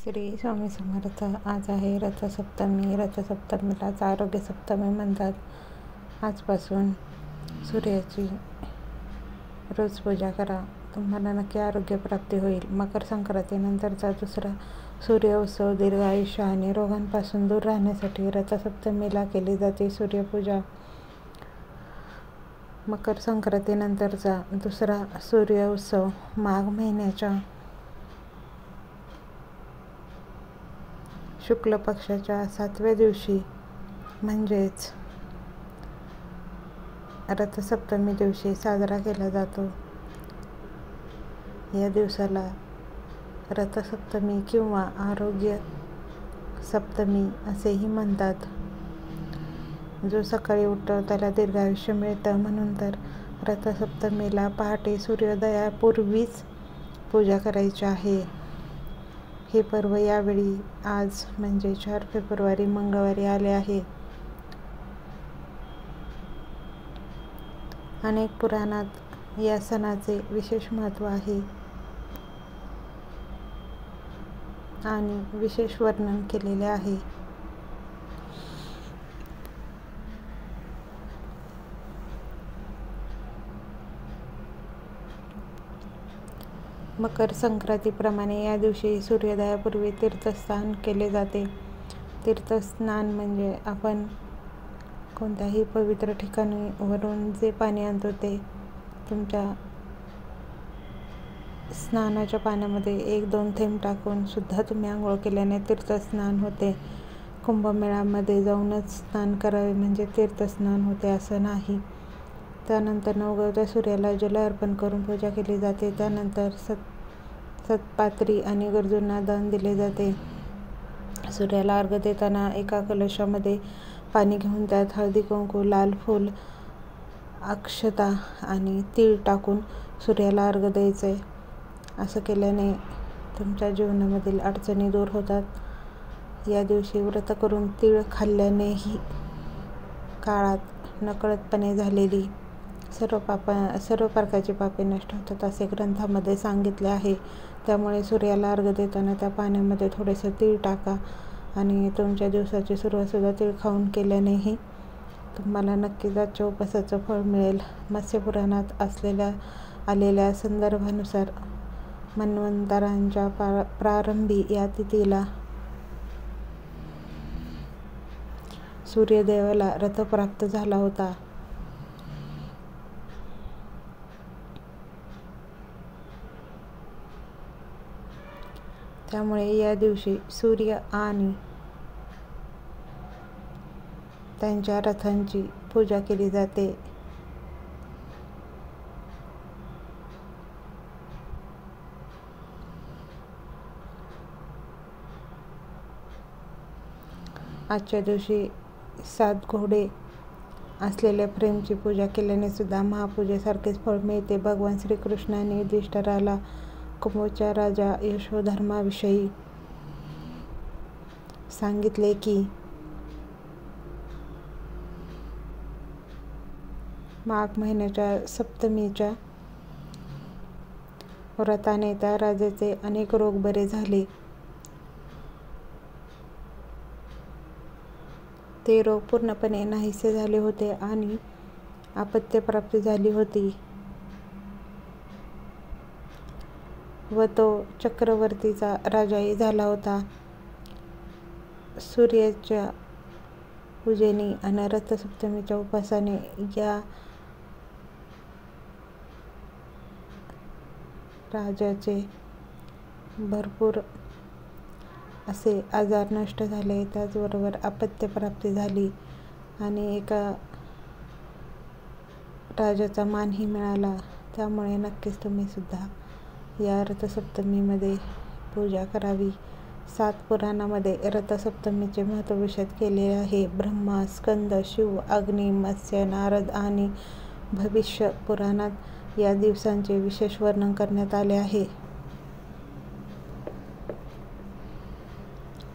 श्री स्वामी समर्थ. आज आहे रथसप्तमी. रथसप्तमीलाच आरोग्य सप्तमी म्हणतात. आजपासून सूर्याची रोज पूजा करा, तुम्हाला नक्की आरोग्यप्राप्ती होईल. मकर संक्रांतीनंतरचा दुसरा सूर्य उत्सव दीर्घ आयुष्य आणि रोगांपासून दूर राहण्यासाठी रथसप्तमीला केली जाते सूर्यपूजा. मकर संक्रांतीनंतरचा दुसरा सूर्य उत्सव माघ महिन्याच्या शुक्ल पक्षाच्या 7व्या दिवशी म्हणजेच रथसप्तमी दिवशी साजरा केला जातो. या दिवसाला रथसप्तमी किंवा आरोग्य सप्तमी असेही म्हणतात. जो सकाळी उठतो त्याला दीर्घायुष्य मिळतं, म्हणून तर रथसप्तमीला पहाटे सूर्योदयापूर्वीच पूजा करायची आहे. हे पर्व यावेळी आज म्हणजे 4 फेब्रुवारी मंगळवारी आले आहे. अनेक पुराणात या सणाचे विशेष महत्त्व आहे आणि विशेष वर्णन केलेले आहे. मकर संक्रांतीप्रमाणे या दिवशी सूर्योदयापूर्वी तीर्थस्नान केले जाते. तीर्थस्नान म्हणजे आपण कोणत्याही पवित्र ठिकाणावरून जे पाणी आणतो ते तुमच्या स्नानाच्या पाण्यामध्ये 1-2 थेंब टाकून सुद्धा तुम्ही आंघोळ केल्याने तीर्थस्नान होते. कुंभमेळ्यामध्ये जाऊनच स्नान करावे म्हणजे तीर्थस्नान होते असं नाही. त्यानंतर उगवत्या सूर्याला जल अर्पण करून पूजा केली जाते. त्यानंतर सत्पात्री आणि गरजूंना दान दिले जाते. सूर्याला अर्घ्य देताना एका कलशामध्ये पाणी घेऊन त्यात हळदी कुंकू, लाल फूल, अक्षता आणि तीळ टाकून सूर्याला अर्घ्य द्यायचे. असं केल्याने तुमच्या जीवनामधील अडचणी दूर होतात. या दिवशी व्रत करून तीळ खाल्ल्यानेही काळात नकळतपणे झालेली सर्व प्रकारची पापे नष्ट होतात असे ग्रंथामध्ये सांगितले आहे. त्यामुळे सूर्याला अर्घ्य देताना त्या पाण्यामध्ये थोडेसे तीळ टाका आणि तुमच्या दिवसाची सुरुवातसुद्धा तीळ खाऊन केल्यानेही तुम्हाला नक्कीच आजच्या उपासाचं फळ मिळेल. मत्स्यपुराणात आलेल्या संदर्भानुसार मन्वंतरांच्या प्रारंभी या तिथीला सूर्यदेवाला रथ प्राप्त झाला होता. त्यामुळे या दिवशी सूर्य आणि त्यांच्या रथांची पूजा केली जाते. आजच्या दिवशी 7 घोडे असलेल्या प्रेमची पूजा केल्याने सुद्धा महापूजेसारखेच फळ मिळते. भगवान श्रीकृष्णाने युधिष्ठिराला कुंभच्या राजा यशोधर्माविषयी सांगितले की माघ महिन्याच्या सप्तमीच्या व्रताने त्या राजाचे अनेक रोग बरे झाले. ते रोग पूर्णपणे नाहीसे झाले होते आणि अपत्यप्राप्ती झाली होती व तो चक्रवर्तीचा राजाही झाला होता. सूर्याच्या पूजेने आणि रथसप्तमीच्या उपासाने या राजाचे भरपूर असे आजार नष्ट झाले. त्याचबरोबर अपत्यप्राप्ती झाली आणि एका राजाचा मानही मिळाला. त्यामुळे नक्कीच तुम्ही सुद्धा या रथसप्तमीमध्ये पूजा करावी. 7 पुराणामध्ये रथसप्तमीचे महत्त्व विशद केलेले आहे. ब्रह्मा, स्कंद, शिव, अग्नी, मत्स्य, नारद आणि भविष्य पुराणात या दिवसांचे विशेष वर्णन करण्यात आले आहे.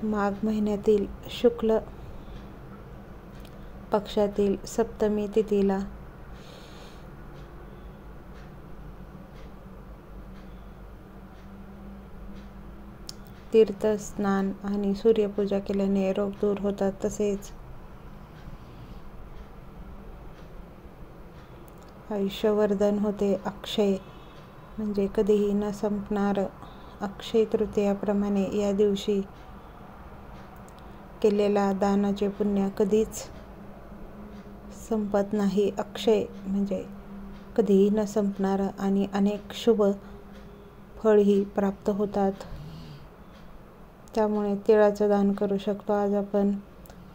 माघ महिन्यातील शुक्ल पक्षातील सप्तमी तिथीला तीर्थस्नान आणि सूर्यपूजा केल्याने रोग दूर होतात. तसेच आयुष्यवर्धन होते. अक्षय म्हणजे कधीही न संपणारं. अक्षय तृतीयाप्रमाणे या दिवशी केलेला दानाचे पुण्य कधीच संपत नाही. अक्षय म्हणजे कधीही न संपणारं आणि अनेक शुभ फळही प्राप्त होतात. त्यामुळे तिळाचं दान करू शकतो. आज आपण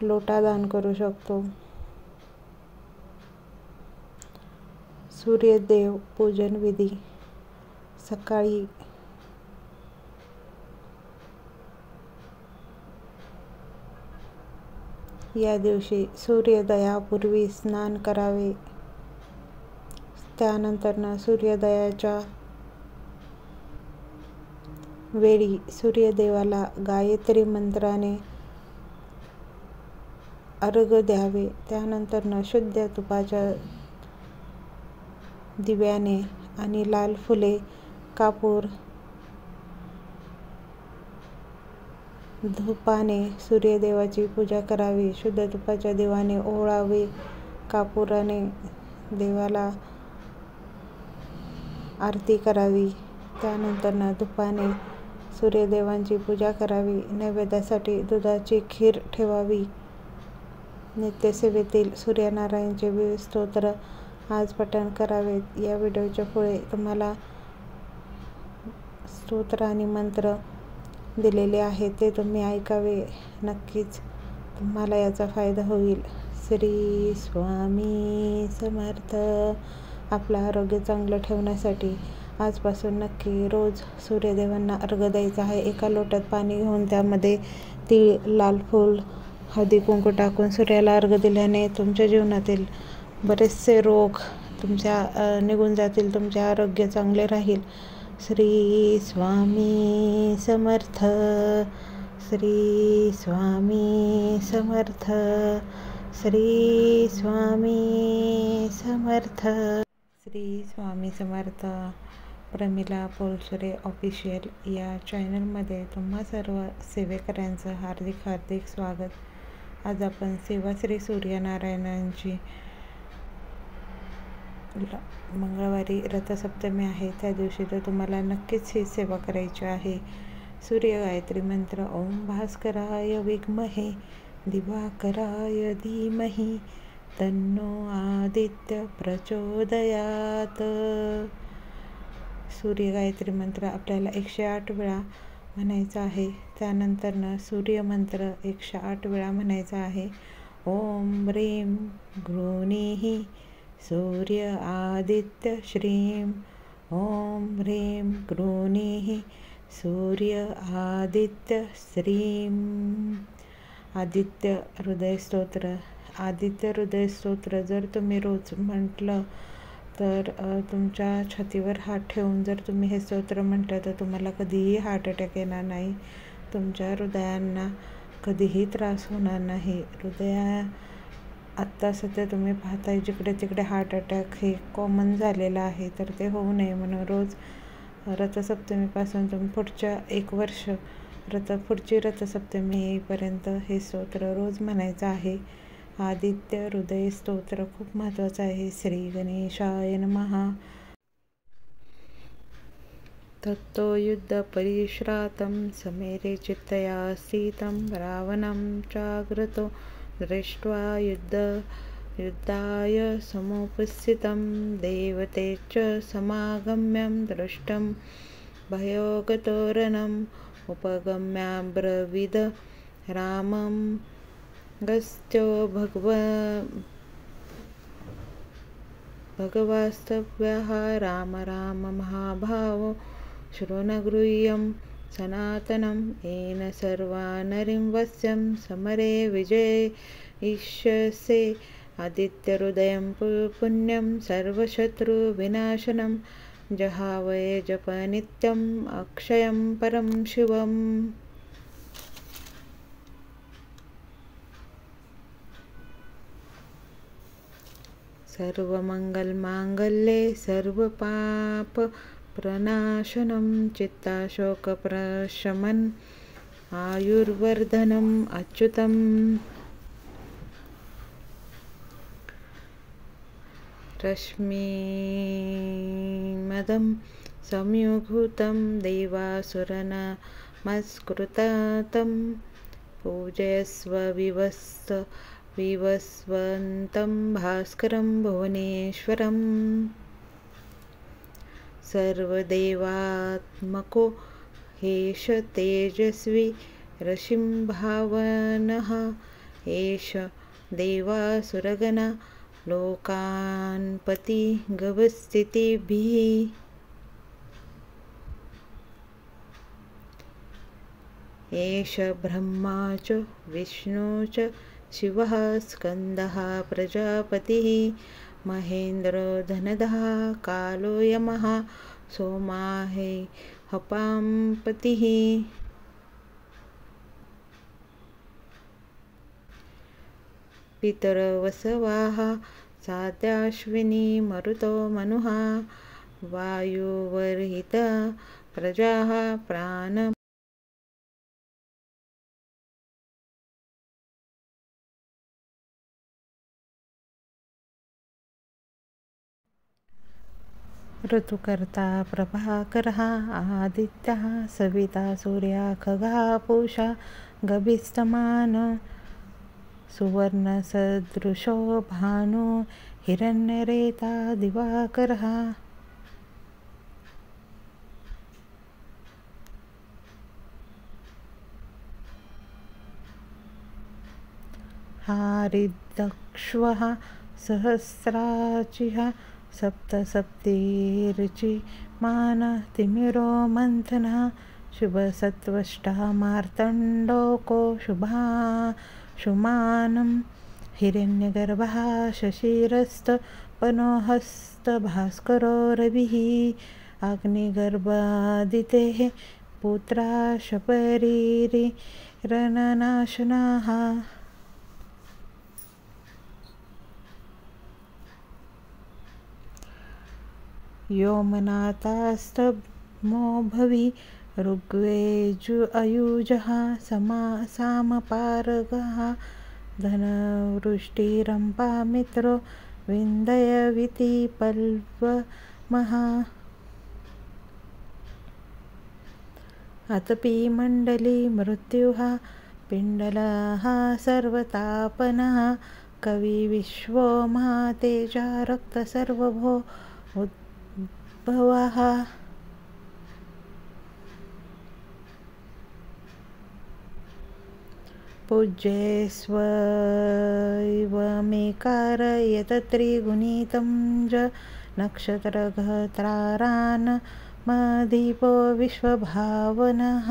लोटा दान करू शकतो. सूर्यदेव पूजन विधी. सकाळी या दिवशी सूर्योदयापूर्वी स्नान करावे. त्यानंतर सूर्योदयाच्या वेळी सूर्यदेवाला गायत्री मंत्राने अर्घ्य द्यावे. त्यानंतर शुद्ध तुपाच्या दिव्याने आणि लाल फुले, कापूर, धुपाने सूर्यदेवाची पूजा करावी. शुद्ध तुपाच्या दिव्याने ओवाळावे. कापुराने देवाला आरती करावी. त्यानंतर धुपाने सूर्यदेवांची पूजा करावी. नैवेद्यासाठी दुधाची खीर ठेवावी. नित्यसेवेतील सूर्यनारायणचे विविध स्तोत्र आज पठण करावेत. या व्हिडिओच्या पुढे तुम्हाला स्तोत्र आणि मंत्र दिलेले आहेत, ते तुम्ही ऐकावे. नक्कीच तुम्हाला याचा फायदा होईल. श्री स्वामी समर्थ. आपलं आरोग्य चांगलं ठेवण्यासाठी आजपासून नक्की रोज सूर्यदेवांना अर्घ्य द्यायचा आहे. एका लोट्यात पाणी घेऊन त्यामध्ये तीळ, लाल फूल, हळदी कुंकू टाकून सूर्याला अर्घ्य दिल्याने तुमच्या जीवनातील बरेचसे रोग निघून जातील. तुमचे आरोग्य चांगले राहील. श्री स्वामी समर्थ. श्री स्वामी समर्थ. श्री स्वामी समर्थ. श्री स्वामी समर्थ. प्रमिला पोलसुरे ऑफिशियल या चॅनलमध्ये तुम्हा सर्व सेवेकऱ्यांचं हार्दिक हार्दिक स्वागत. आज आपण सेवा श्री सूर्यनारायणांची मंगळवारी रथसप्तमी आहे. त्या दिवशी तर तुम्हाला नक्कीच ही सेवा करायची आहे. सूर्य गायत्री मंत्र. ओम भास्कराय विद्महे दिवाकराय धीमहि तन्नो आदित्य प्रचोदयात. सूर्य गायत्री मंत्र आपल्याला 108 वेळा म्हणायचा आहे. त्यानंतर सूर्यमंत्र 108 वेळा म्हणायचा आहे. ओम ह्रीं गृणीः सूर्य आदित्य श्रीं. ओम ह्रीं गृणीः सूर्य आदित्य श्रीं. आदित्य हृदय स्तोत्र. आदित्य हृदय स्तोत्र जर तुम्ही रोज म्हटलं तर तुमच्या छातीवर हात ठेवून जर तुम्ही हे स्तोत्र म्हटलं तर तुम्हाला कधीही हार्ट अटॅक येणार नाही. तुमच्या हृदयांना कधीही त्रास होणार नाही. आत्ता सध्या तुम्ही पाहताय जिकडे तिकडे हार्ट अटॅक हे कॉमन झालेलं आहे. तर ते होऊ नये म्हणून रोज रथसप्तमीपासून तुम्ही पुढच्या 1 वर्ष पुढची रथसप्तमी येईपर्यंत हे स्तोत्र रोज म्हणायचं आहे. आदित्य हृदय स्तोत्र खूप महत्त्वाचं आहे. श्री गणेशाय नमः. तत्तो युद्ध परिश्रातं समेरे चित्तया स्थितं रावणं चाग्रतो दृष्ट्वा युद्धाय समुपस्थितं देवतेश्च समागम्यं दृष्टं भयोगतो रणम् उपगम्याब्रवीद रामं गस्त्यो भगवास्तव्यः राम राम महाभावो शृणुगृह्यं सनातनं येन सर्वानरिं वश्यं समरे विजयिष्यसे. आदित्यहृदयं पुण्यं सर्वशत्रुविनाशनं जहावये जप नित्यं अक्षयं परं शिवम्. सर्वमंगलमांगल्ये सर्वपापप्रणाशनं चित्ताशोकप्रशमनं आयुर्वर्धनम् अच्युतम् रश्मिमदं संयुगुतं देवासुरनमस्कृतं पूजयस्व विवस्वन्तं भास्करं भुवनेश्वरम् सर्वदेवात्मको हेष तेजस्वी रश्मिभावनः एष देवासुरगणा लोकान्पति गवस्थितिभिः एष ब्रह्मा च विष्णु च शिवः स्कन्दः प्रजापतिः महेन्द्रो धनदः कालो यमः सोमाहेहपाम्पतिः पितरवसवाः सात्याश्विनी मरुतो मनुः वायुवर्हिता प्रजाः प्राण ऋतुकर्ता प्रभाकरः आदित्यः सविता सूर्या खगः पूषा गभिस्तमान सुवर्णसदृशो भानु हिरण्यरेता दिवाकरः हारिदक्ष्वः सहस्राचिः सप्तसप्तिर्चिमान तिमिरो मन्थनः शुभसत्त्वष्टः मार्तण्डोको शुभाशुमानं हिरण्यगर्भः शशिरस्तपनोहस्तभास्करो रविः अग्निगर्भादितेः पुत्रा शपरिरननाशनाः योमनाथास्तमो भवि ऋग्वेजुअयुजः सामपारगः धनवृष्टिरम्पा मित्रो विन्दयविति पल्वमः अतपि मण्डली मृत्युः पिण्डलः सर्वतापनः कवि विश्वो महातेजा रक्तसर्वभो उद्भवः पूज्येष्वैवमेकार यतत्रिगुणितं च नक्षत्रगत्रारान्मदीपो विश्वभावनः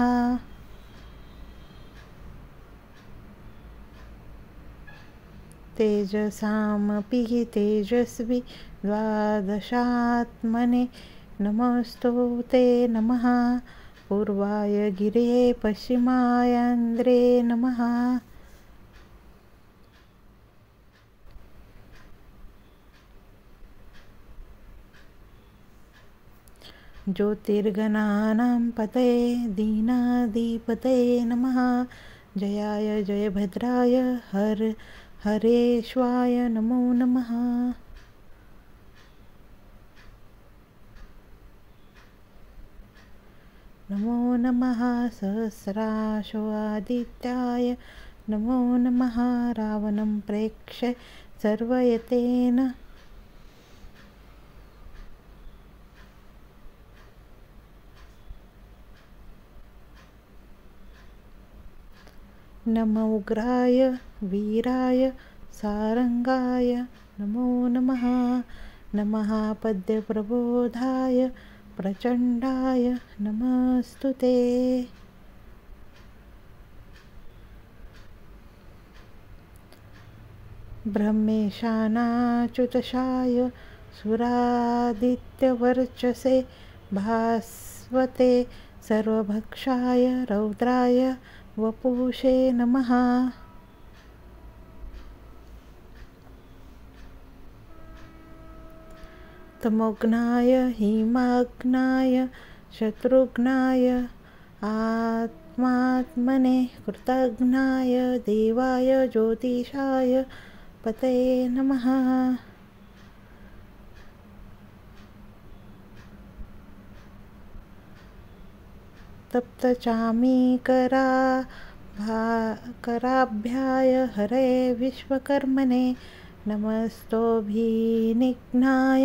तेजसामपि तेजस्वी द्वादशात्मने नमोऽस्तु ते नमः पूर्वाय गिरे पश्चिमायान्द्रे नमः ज्योतिर्गणानां पतये दीनाधिपतये नमः जयाय जयभद्राय हरेश्वाय नमो नमः नमो नमः सहस्राश्वादित्याय नमो नमः रावणं प्रेक्ष्य सर्वयतेन नमो उग्राय वीराय सारंगाय नमो नमः नमः पद्यप्रबोधाय प्रचण्डाय नमस्तुते ब्रह्मेशानाच्युतशाय सुरादित्यवर्चसे भास्वते सर्वभक्षाय रौद्राय वपुषे नमः तमोघ्नाय हिमाग्नाय शत्रुघ्नाय आत्मनेपथाय परमात्मने कृतघ्नाय देवाय ज्योतिषाय पतये नमः। तप्तचामी कराभ्याय हरे विश्वकर्मणे नमस्तोऽभिनिघ्नाय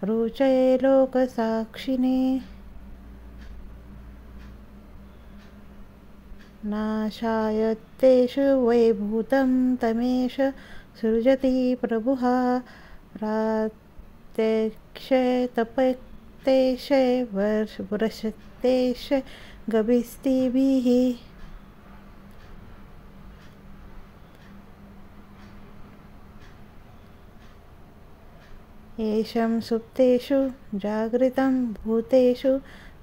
रुचये लोकसाक्षिणे। नाशाय तेषु वैभूतं तमेष सृजति प्रभुः प्रात्यक्षे तपतेषे वर्षतेषे गभिस्तिभिः। येषं सुप्तेषु जागृतं भूतेषु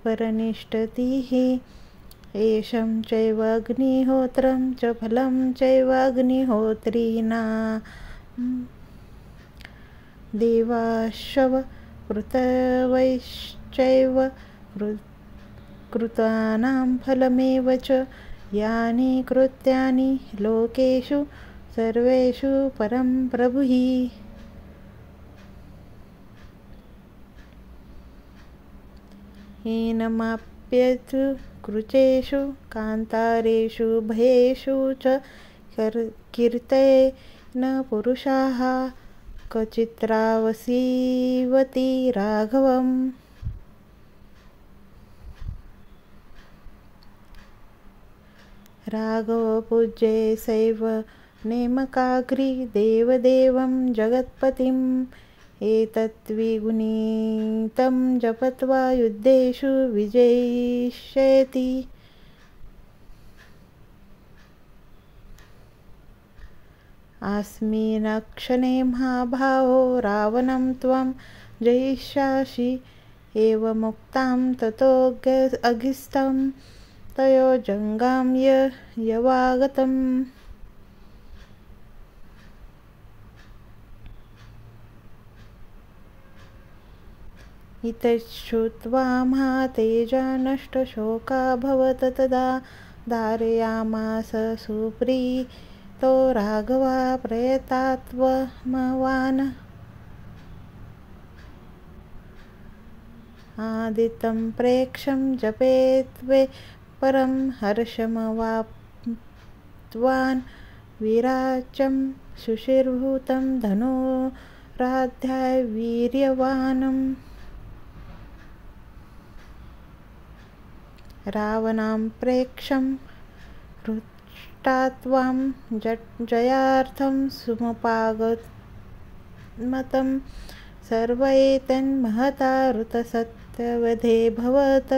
परनिष्ठतिः। येषं चैव अग्निहोत्रं च फलं चैव अग्निहोत्रिणां देवाश्व पृथवैश्चैव कृतानां फलमेव च यानि कृत्यानि लोकेषु सर्वेषु परं प्रभुः। येनमाप्यतु कृचेषु कान्तारेषु भयेषु च कीर्तयेन पुरुषाः क्वचित्रावसीवति राघवम्। राघवपूज्ये सैव नेमकाग्रि देवदेवं जगत्पतिम् एतद्विगुणितं जपत्वा युद्धेषु विजयिष्यति। अस्मिन्नक्षणे महाभावो रावणं त्वं जयिष्यासि एवमुक्तां ततोऽगिस्तं तयोजङ्गाम्य यवागतम्। इतश्रुत्वा महातेजा नष्टशोकाभवत् तदा धारयामास सुप्रीतो राघवा प्रयतात्वमवान्। आदितं प्रेक्षं जपेत्वे परं हर्षमवाप्तवान् विराजं शुचिर्भूतं धनुराध्याय वीर्यवानम्। रावणां प्रेक्षं हृष्टात्वां जयार्थं समुपागमतं सर्वैतन्महता ऋतसत्यवधेऽभवत्।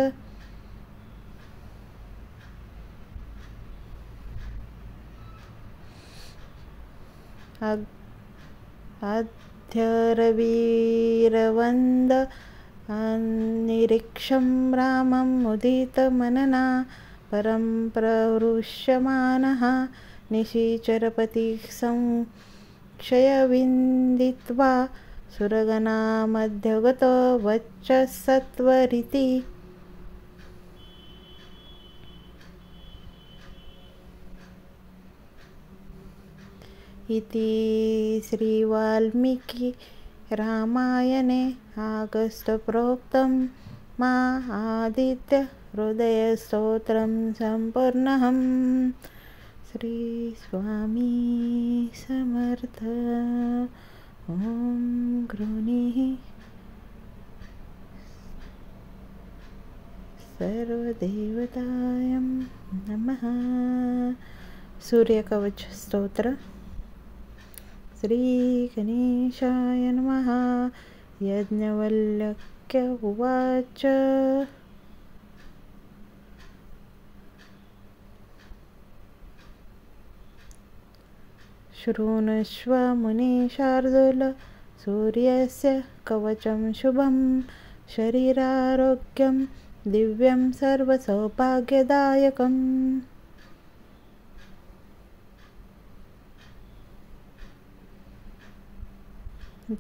अध्यरवीरवन्द निरीक्षं रामं मुदितमनना परं प्रहृष्यमाणः निशिचरपतिः संक्षयविन्दित्वा सुरगणामध्यगतो वच्चसत्वरिति। इति श्रीवाल्मीकि रामायणे अगस्त्यप्रोक्तं आदित्य हृदयस्तोत्रं सम्पूर्णम्। श्री स्वामी समर्थ। ॐ गृणीः सर्वदेवताय नमः। सूर्यकवच स्तोत्र। श्री गणेशाय नमः। यज्ञवल्क्य उवाच शृणुष्व मुने शार्दूल सूर्यस्य कवचं शुभं शरीरारोग्यं दिव्यं सर्वसौभाग्यदायकम्।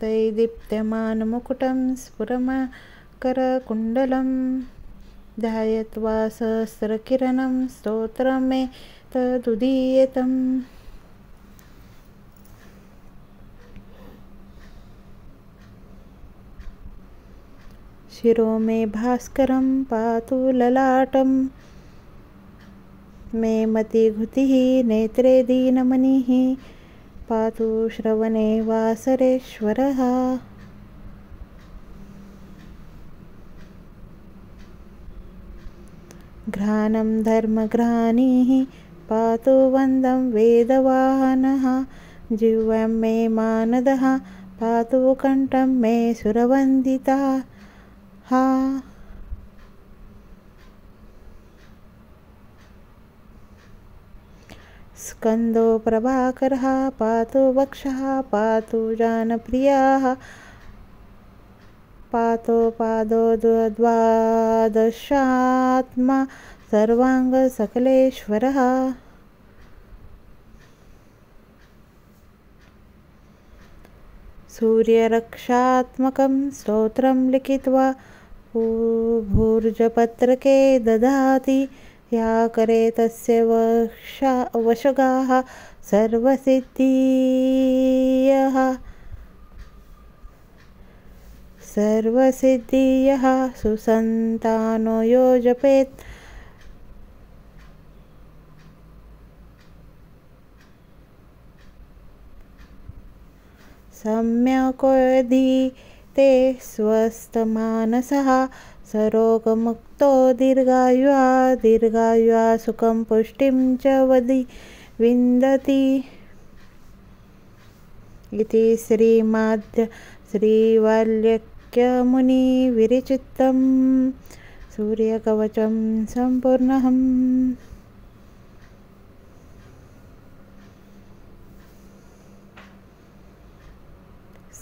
दैदीप्यमानमुकुटं स्फुरमकरकुण्डलं ध्यायत्वा सहस्रकिरणं स्तोत्रमे तदुदीयतम्। शिरो मे भास्करं पातु ललाटं मे मतिघुतिः नेत्रे दीनमनिः पातु श्रवणे वासरेश्वरः। घ्राणं धर्मघ्राणीः पातु वन्दं वेदवाहनः जिह्वां मे मानदः पातु कण्ठं मे सुरवन्दिता। स्कन्दो प्रभाकरः पातु वक्षः पातु जानप्रियाः पातो पादो द्वादशात्मा सर्वाङ्गसकलेश्वरः। सूर्यरक्षात्मकं स्तोत्रं लिखित्वा भूर्जपत्रके ददाति या करे तस्य वशगाः सर्वसिद्धियः सुसन्तानो यो जपेत् सम्यकोऽधीते स्वस्थमानसः सरोगमुक्तो दीर्घायुः सुखं पुष्टिं च विन्दति। इति श्रीमद् श्रीवाल्मीकिमुनिविरचितं सूर्यकवचं सम्पूर्णम्।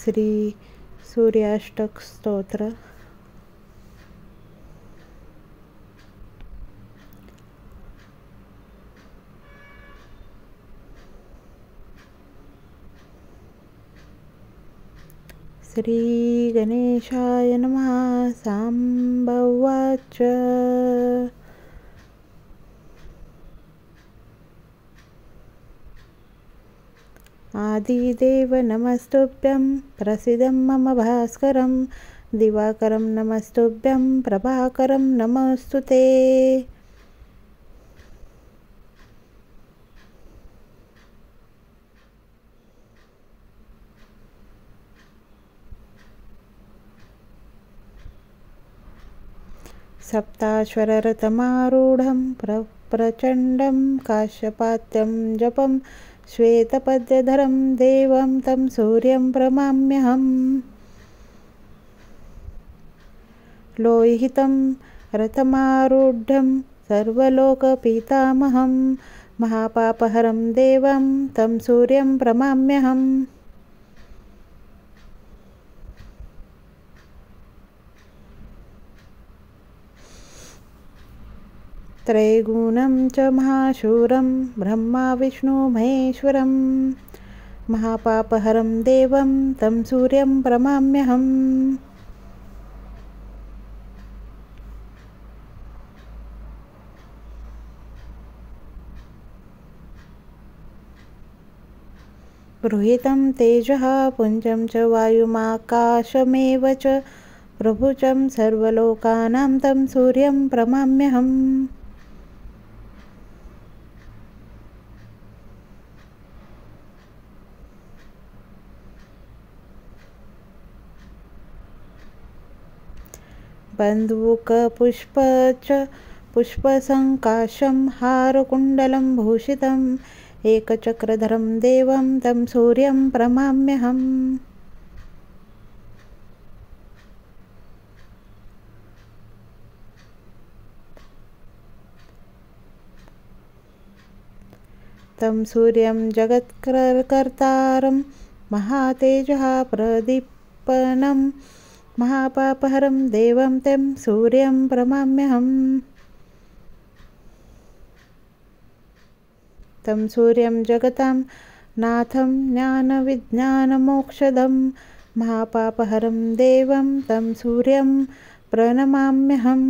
श्री सूर्याष्टक स्तोत्र। श्री गणेशाय नमः। साम्ब उवाच आदिदेव नमस्तुभ्यं प्रसीदं मम भास्करं दिवाकरं नमस्तुभ्यं प्रभाकरं नमस्तुते। सप्ताश्वररथमारूढं प्रचण्डं काश्यपात्यं जपं श्वेतपद्यधरं देवं तं सूर्यं प्रणमाम्यहम्। लोहितं रथमारूढं सर्वलोकपितामहं महापापहरं देवं तं सूर्यं प्रणमाम्यहम्। त्रैगुणं च महाशूरं ब्रह्मा विष्णु महेश्वरं महापापहरं देवं तं सूर्यं प्रणमाम्यहम्। गृहीतं तेजः पुञ्जं च वायुमाकाशमेव च प्रभुचं सर्वलोकानां तं सूर्यं प्रणमाम्यहम्। बन्धूकपुष्प च पुष्पसङ्काशं हारकुण्डलं भूषितम् एकचक्रधरं देवं तं सूर्यं प्रणमाम्यहम्। तं सूर्यं जगत्कर्तारं महातेजः प्रदीप्नं महापापहरं देवं तं सूर्यं प्रणमाम्यहम्। तं सूर्यं जगतां नाथं ज्ञानविज्ञानमोक्षदं महापापहरं देवं तं सूर्यं प्रणमाम्यहम्।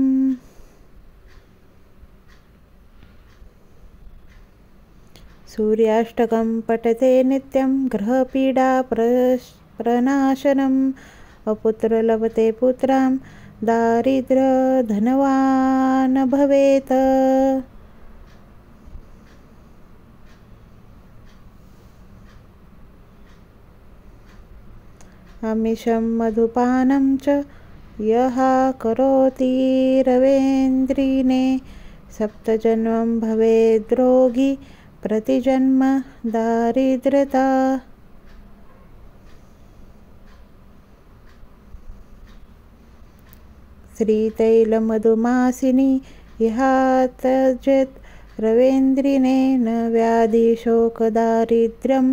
सूर्याष्टकं पठते नित्यं ग्रहपीडा प्रनाशनम् अपुत्र लभते पुत्रां दारिद्र्य धनवान् भवेत्। आमिषं मधुपानं च यः करोति रवेन्द्रिने सप्तजन्मं भवेद्रोगी प्रतिजन्म दारिद्र्यता। श्रीतैलमधुमासिनी यः त्यजेत् रवेन्द्रिने न व्याधिशोकदारिद्र्यं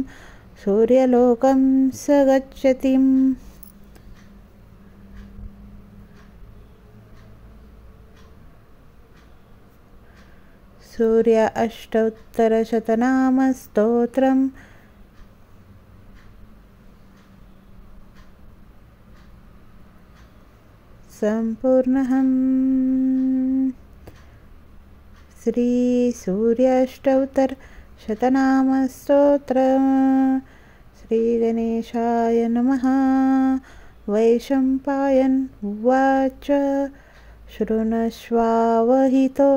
सूर्यलोकं स गच्छति। सूर्य अष्टोत्तरशतनामस्तोत्रम् सम्पूर्णम्। श्री सूर्य अष्टोत्तरशतनामस्तोत्रम्। श्री गणेशाय नमः। वैशम्पायन उवाच शृणुष्वावहितो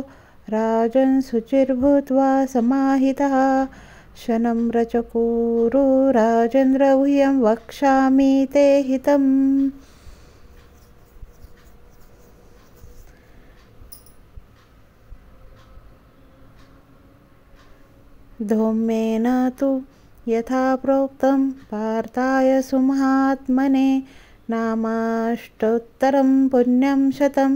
राजन् शुचिर्भूत्वा समाहितः शनं रचकुरु राजेन्द्र गुह्यं वक्ष्यामि ते हितम्। धौम्येन तु यथा प्रोक्तं पार्थाय सुमहात्मने नामाष्टोत्तरं पुण्यं शतं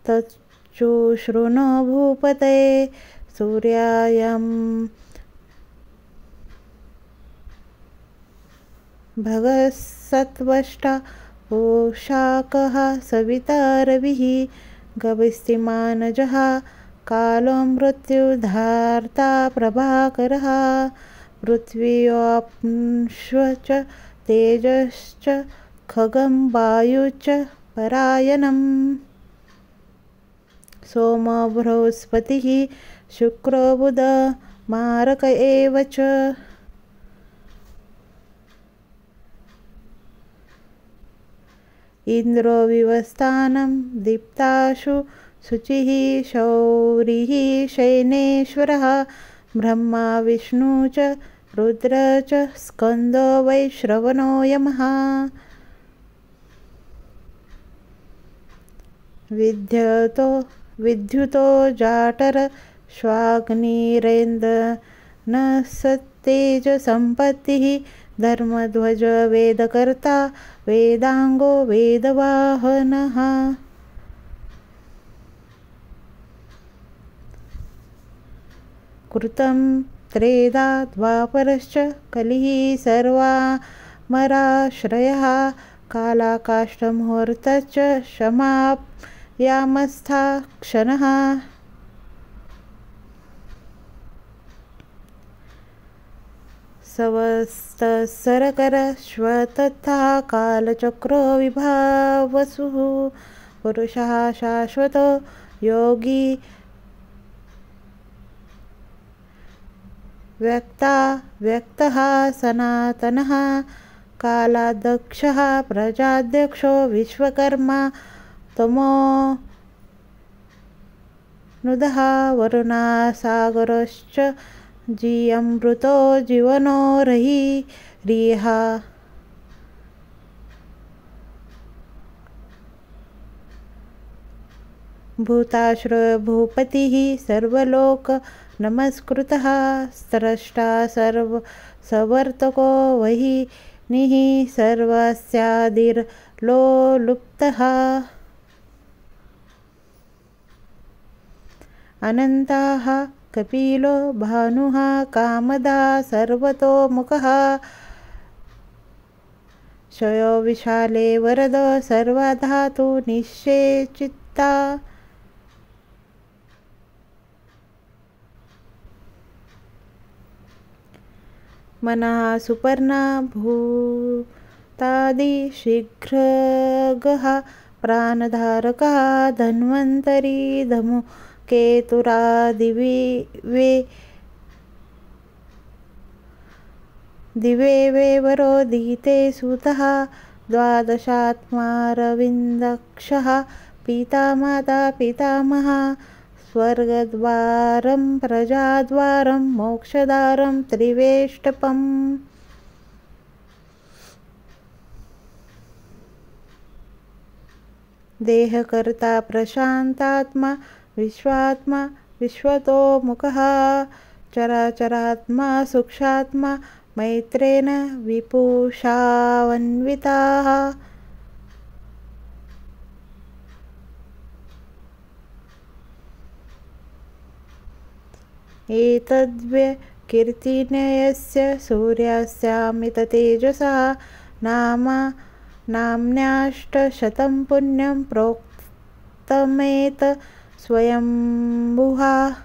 तच्छृणु भूपते। सूर्यायं भगसत्वष्टा पोषाकः सविता रविः गविस्तिमानजः कालो मृत्युधार्ता प्रभाकरः पृथ्व्योऽप्श्व च तेजश्च खगं वायुश्च परायणम् सोमो बृहस्पतिः शुक्रो बुध मारक एव च। इन्द्रो विवस्थानं दीप्ताशु शुचिः शौरिः शयनेश्वरः ब्रह्मा विष्णु च रुद्र च स्कन्दो वैश्रवणो यमः। विद्युतो जाटर स्वाग्निरेन्द्रनस्तेजसम्पत्तिः धर्मध्वज वेदकर्ता वेदांगो वेदवाहनः। कृतं त्रेधा द्वापरश्च कलिः सर्वामराश्रयः कालाकाष्ठमुहूर्तश्च क्षमाप्यामस्था क्षणः। सवस्तसरकरश्वतथा कालचक्रो विभावसुः पुरुषः शाश्वतो योगी व्यक्तः सनातनः कालाध्यक्षः प्रजाध्यक्षो विश्वकर्मा तमो नुदः वरुणासागरश्च जीयमृतो जीवनो रियः। भूताश्रयो भूपतिः सर्वलोक नमस्कृतः स्रष्टा सर्वसवर्तको वह्निः सर्वस्यादिर्लोलुप्तः। अनन्ताः कपिलो भानुः कामदा सर्वतोमुखः क्षयो विशाले वरद सर्वधातु निश्चेचित्ता। मनः सुपर्णा भूतादि शीघ्रगः प्राणधारकः धन्वन्तरी धमु केतुरादिवे दिवेवेवरोदिते सुतः द्वादशात्मारविन्दक्षः पिता माता पितामहा स्वर्गद्वारं प्रजाद्वारं मोक्षद्वारं त्रिवेष्टपम् देहकर्ता प्रशान्तात्मा विश्वात्मा विश्वतोमुखः चराचरात्मा सूक्ष्मात्मा मैत्रेण विपुषावन्विताः एतद्व्यकीर्तिनयस्य सूर्यस्यामिततेजसः नाम्न्याष्टशतं पुण्यं प्रोक्तमेत स्वयंभुवा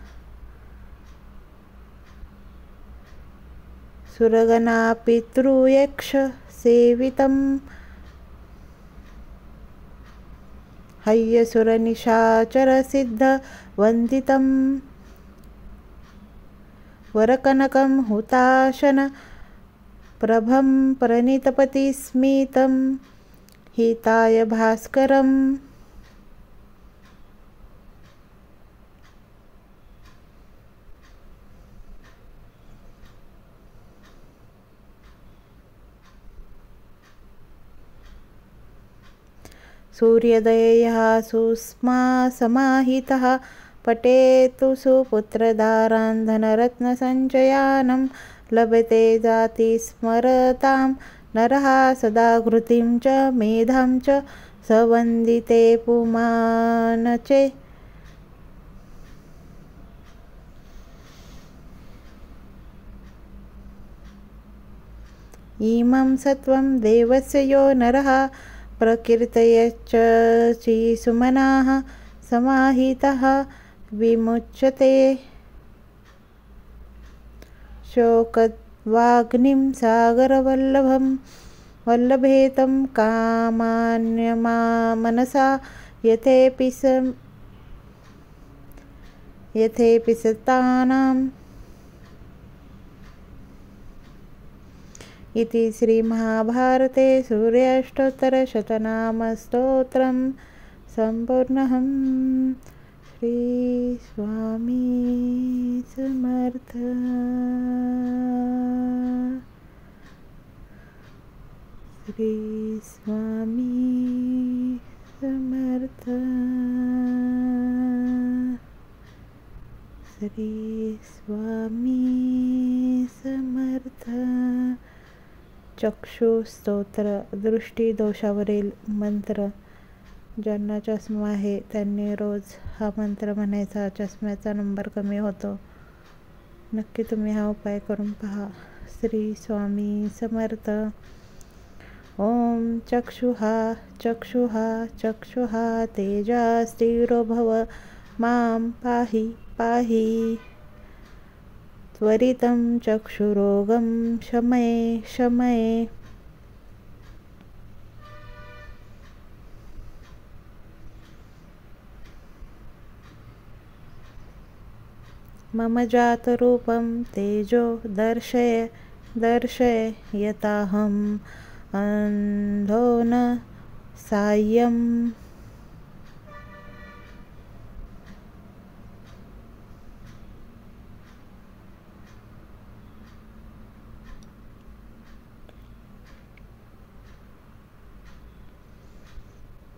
सुरगणापितृयक्ष सेवितम् हय्यसुरनिशाचरसिद्धवन्दितम् वरकनकं हुताशन प्रभं प्रणीतपतिस्मितं हिताय भास्करम् सूर्योदयः सुष्मा समाहितः पठेतु सुपुत्रदारान् धनरत्नसञ्चयानं लभते जाति स्मरतां नरः सदा घृतिं च मेधां च सवन्दिते पुमानचे इमं सत्वं देवस्य यो नरः प्रकीर्तयश्च सुमनाः समाहितः विमुच्यते शोकद्वाग्निं वल्लभेतं कामान्यमा मनसा यथेपि सतानाम् इति श्रीमहाभारते सूर्याष्टोत्तरशतनामस्तोत्रं सम्पूर्णः। श्रीस्वामी समर्थ। श्रीस्वामी समर्थ। श्रीस्वामी समर्थ। चक्षु स्तोत्र दृष्टीदोषावरील मंत्र. ज्यांना चष्मा आहे त्यांनी रोज हा मंत्र म्हणायचा. चष्म्याचा नंबर कमी होतो. नक्की तुम्ही हा उपाय करून पहा. श्री स्वामी समर्थ. ओम चक्षुहा चक्षुहा चक्षुहा तेजास्तिरो भव मां पाहि पाहि. त्वरितं चक्षुरोगं शमये शमये. मम जातरूपं तेजो दर्शय दर्शय यताहम् अंधो न सायम्.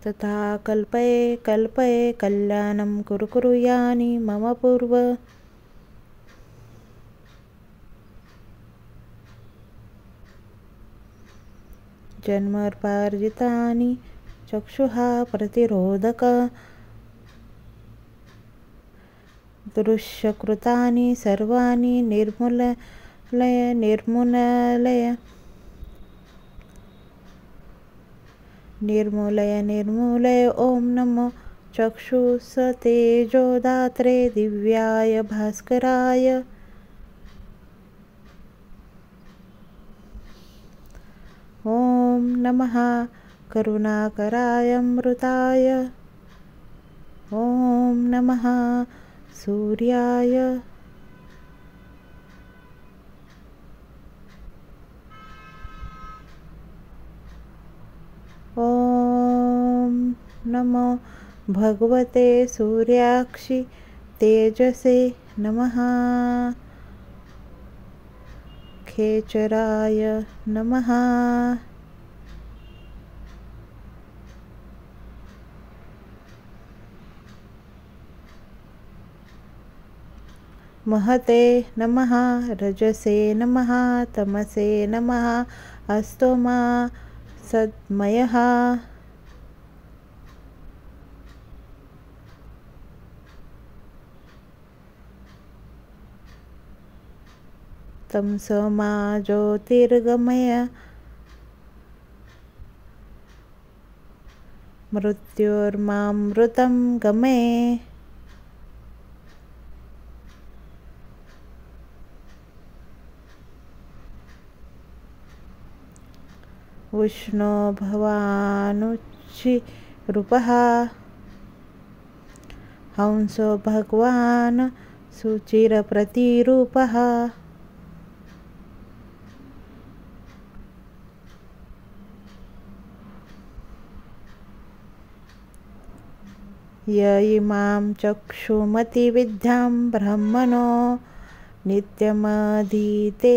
तथा कल्पये कल्पये कल्याणं कुरु कुरु यानि मम पूर्व. जन्मर्पार्जितानि चक्षुहा प्रतिरोधक दृश्यकृतानि सर्वाणि निर्मूलय निर्मूलय निर्मूलय निर्मूलय. ओम नमो चक्षुषतेजोदात्रे दिव्याय भास्कराय. ओम नमः करुणाकराय अमृताय. ओम नमः सूर्याय. नमो भगवते सूर्याक्षि तेजसे नमः। खेचराय नमः। महते नमः। रजसे नमः। तमसे नमः। अस्तो मा सद्मयः। तमसो मा ज्योतिर्गमय। मृत्योर्मामृतं गमय। उष्णो भवानुचिरूपः। हंसो भगवान् सुचिरप्रतिरूपः। य इमां चक्षुमतिविद्यां ब्रह्मणो नित्यमधीते।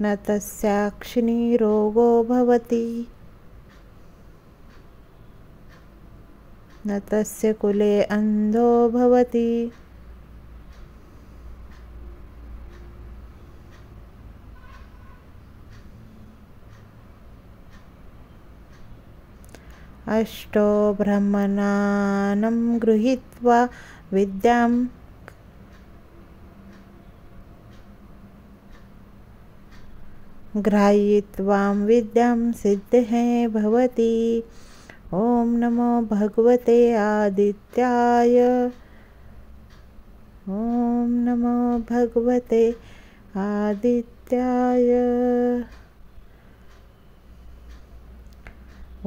न तस्याक्षिणी रोगो भवति। न तस्य कुले अन्धो भवति। अष्टो ब्रह्मणानं गृहीत्वा विद्यां ग्राह्यत्वां विद्यां सिद्धिः भवति। ॐ नमो भगवते आदित्याय। ॐ नमो भगवते आदित्याय।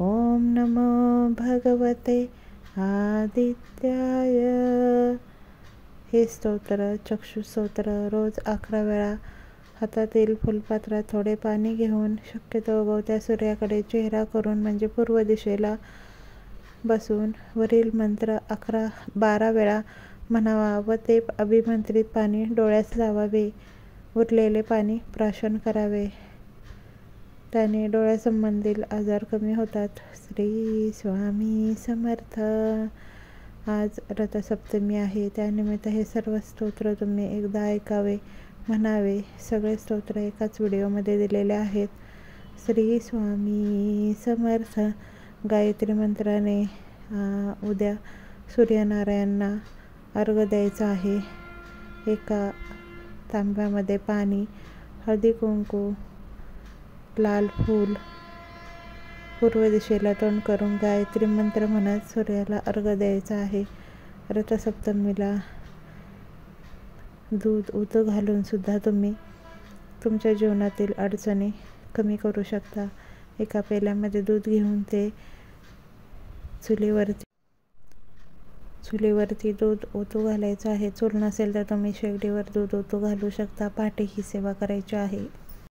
ॐ नमो भगवते आदित्याय। हे स्तोत्र चक्षुस्तोत्र रोज 11 वेळा हातातील फुलपात्रात थोडे पाणी घेऊन शक्यतो उगवत्या सूर्याकडे चेहरा करून म्हणजे पूर्व दिशेला बसून वरील मंत्र 12 वेळा म्हणावा व ते अभिमंत्रित पाणी डोळ्यास लावावे. उरलेले पाणी प्राशन करावे. त्याने डोळ्यासंबंधील आजार कमी होतात. श्री स्वामी समर्थ. आज रथसप्तमी आहे. त्यानिमित्त हे सर्व स्तोत्र तुम्ही एकदा ऐकावे, म्हणावे. सगळे स्तोत्र एकाच व्हिडिओमध्ये दिलेले आहेत. श्री स्वामी समर्थ. गायत्री मंत्राने उद्या सूर्यनारायणांना अर्घ्य द्यायचा आहे. एका तांब्यामध्ये पाणी, हळदी कुंकू, लाल फूल, पूर्व दिशेला तोंड करून गायत्री मंत्र म्हणत सूर्याला अर्घ्य द्यायचा आहे. रथसप्तमीला दूध उतू घालून सुद्धा तुम्ही तुमच्या जीवनातील अडचणी कमी करू शकता. एका पेल्यामध्ये दूध घेऊन ते चुलीवरती दूध ओतू घालायचं आहे. चूल नसेल तर तुम्ही शेगडीवर दूध ओतू घालू शकता. पहाटे ही सेवा करायची आहे.